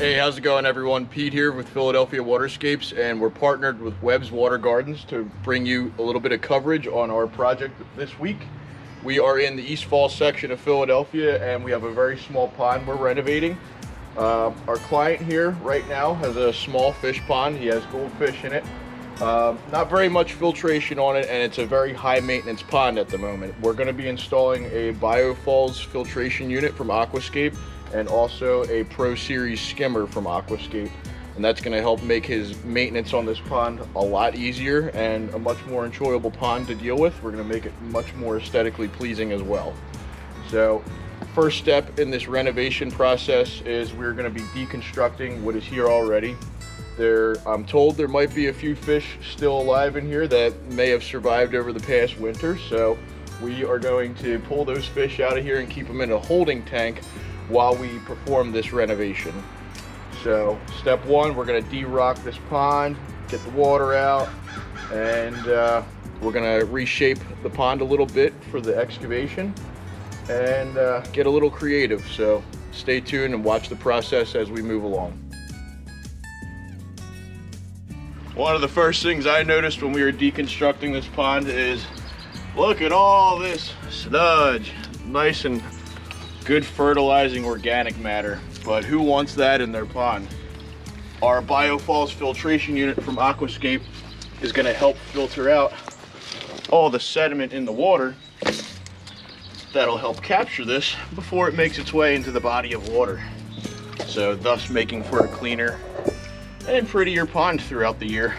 Hey, how's it going, everyone? Pete here with Philadelphia Waterscapes, and we're partnered with Webb's Water Gardens to bring you a little bit of coverage on our project this week. We are in the East Falls section of Philadelphia, and we have a very small pond we're renovating. Our client here right now has a small fish pond. He has goldfish in it. Not very much filtration on it, and it's a very high maintenance pond at the moment. We're going to be installing a Biofalls Filtration unit from Aquascape and also a Pro-Series Skimmer from Aquascape, and that's going to help make his maintenance on this pond a lot easier and a much more enjoyable pond to deal with. We're going to make it much more aesthetically pleasing as well. So first step in this renovation process is we're going to be deconstructing what is here already. I'm told there might be a few fish still alive in here that may have survived over the past winter, so we are going to pull those fish out of here and keep them in a holding tank while we perform this renovation. So step one, we're going to de-rock this pond, get the water out, and we're going to reshape the pond a little bit for the excavation and get a little creative. So stay tuned and watch the process as we move along. One of the first things I noticed when we were deconstructing this pond is, look at all this sludge. Nice and good fertilizing organic matter, but who wants that in their pond? Our Biofalls filtration unit from Aquascape is going to help filter out all the sediment in the water. That'll help capture this before it makes its way into the body of water, so thus making for a cleaner and prettier pond throughout the year.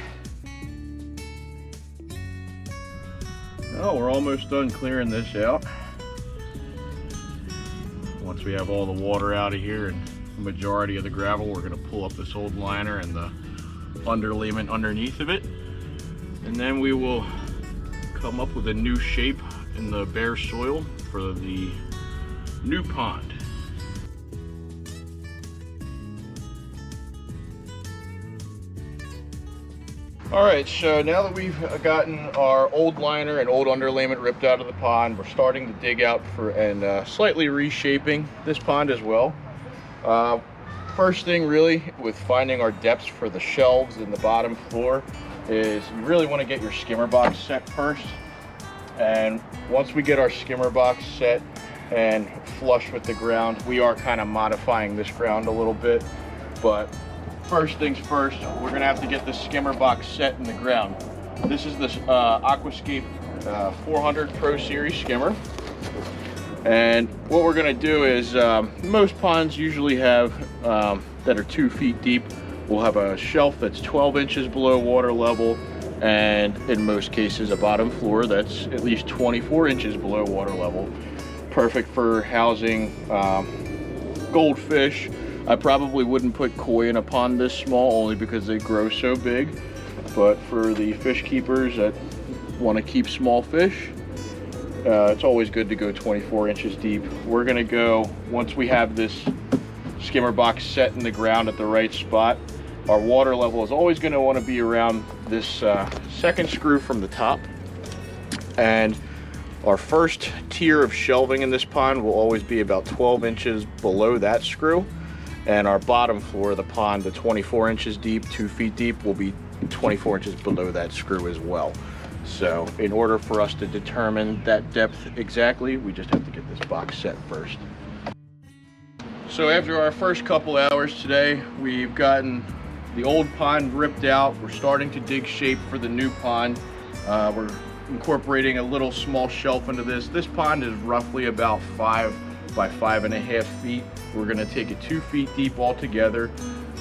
Oh, we're almost done clearing this out. Once we have all the water out of here and the majority of the gravel, we're going to pull up this old liner and the underlayment underneath of it, and then we will come up with a new shape in the bare soil for the new pond. Alright, so now that we've gotten our old liner and old underlayment ripped out of the pond, we're starting to dig out for and slightly reshaping this pond as well. First thing really with finding our depths for the shelves in the bottom floor is you really want to get your skimmer box set first. And once we get our skimmer box set and flush with the ground, we are kind of modifying this ground a little bit, but first things first, we're going to have to get the skimmer box set in the ground. This is this Aquascape 400 Pro-Series Skimmer. And what we're going to do is, most ponds usually have, that are 2 feet deep, will have a shelf that's 12 inches below water level, and in most cases a bottom floor that's at least 24 inches below water level. Perfect for housing goldfish. I probably wouldn't put koi in a pond this small only because they grow so big, but for the fish keepers that want to keep small fish, it's always good to go 24 inches deep. We're going to go, once we have this skimmer box set in the ground at the right spot, our water level is always going to want to be around this second screw from the top, and our first tier of shelving in this pond will always be about 12 inches below that screw. And our bottom floor of the pond, the 24 inches deep, 2 feet deep, will be 24 inches below that screw as well. So in order for us to determine that depth exactly, we just have to get this box set first. So after our first couple hours today, we've gotten the old pond ripped out. We're starting to dig shape for the new pond. We're incorporating a little small shelf into this. This pond is roughly about 5 by 5.5 feet. We're going to take it 2 feet deep altogether,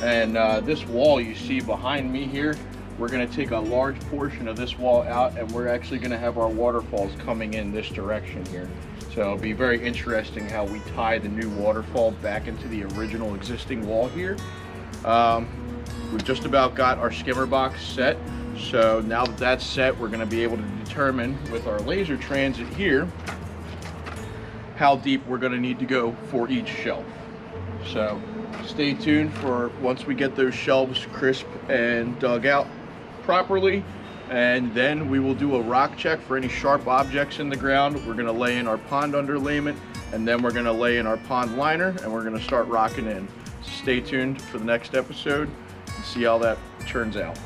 and this wall you see behind me here, we're going to take a large portion of this wall out, and we're actually going to have our waterfalls coming in this direction here. So it'll be very interesting how we tie the new waterfall back into the original existing wall here. We've just about got our skimmer box set, so now that that's set, we're going to be able to determine with our laser transit here how deep we're going to need to go for each shelf. So stay tuned for once we get those shelves crisp and dug out properly, and then we will do a rock check for any sharp objects in the ground. We're going to lay in our pond underlayment, and then we're going to lay in our pond liner, and we're going to start rocking in. Stay tuned for the next episode and see how that turns out.